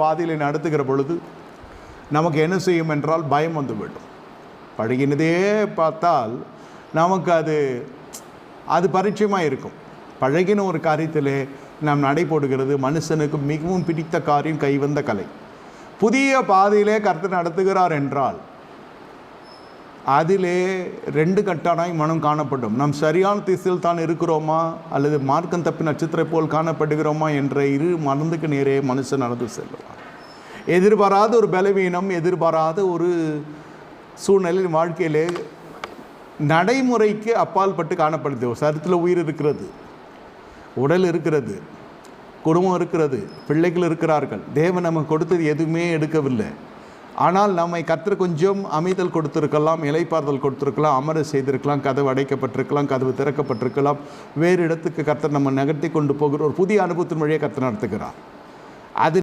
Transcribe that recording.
பாதையில் நடத்துகிற பொழுது நமக்கு என்ன செய்யும் என்றால் பயம் வந்துவிடும். பழகினதே பார்த்தால் நமக்கு அது பரிச்சயமாக இருக்கும். பழகின ஒரு காரியத்திலே நாம் நடைபோடுகிறது மனுஷனுக்கு மிகவும் பிடித்த காரியம் கைவந்த கலை. புதிய பாதையிலே கர்த்தர் நடத்துகிறார் என்றால் அதிலே ரெண்டு கட்டானாய் மனம் காணப்படும். நாம் சரியான திசையில் தான் இருக்கிறோமா அல்லது மார்க்கம் தப்பி நட்சத்திரம் போல் காணப்படுகிறோமா என்ற இரு மனதுக்கு நேரே மனுஷன் நடந்து செல்லுவார். எதிர்பாராத ஒரு பலவீனம், எதிர்பாராத ஒரு சூழ்நிலையில் வாழ்க்கையிலே நடைமுறைக்கு அப்பால் பட்டு காணப்படுது. ஒரு சரத்தில் உயிர் இருக்கிறது, உடல் இருக்கிறது, குடும்பம் இருக்கிறது, பிள்ளைகள் இருக்கிறார்கள். தேவன் நமக்கு கொடுத்தது எதுவுமே எடுக்கவில்லை. ஆனால் நம்மை கர்த்தர் கொஞ்சம் அமைதல் கொடுத்திருக்கலாம், இலைப்பாறுதல் கொடுத்திருக்கலாம், அமர செய்திருக்கலாம், கதவு அடைக்கப்பட்டிருக்கலாம், கதவு திறக்கப்பட்டிருக்கலாம். வேறு இடத்துக்கு கர்த்தர் நம்ம நகர்த்தி கொண்டு போகிற ஒரு புதிய அனுபவத்தின் வழியாக கர்த்தர் நடத்துகிறார். அது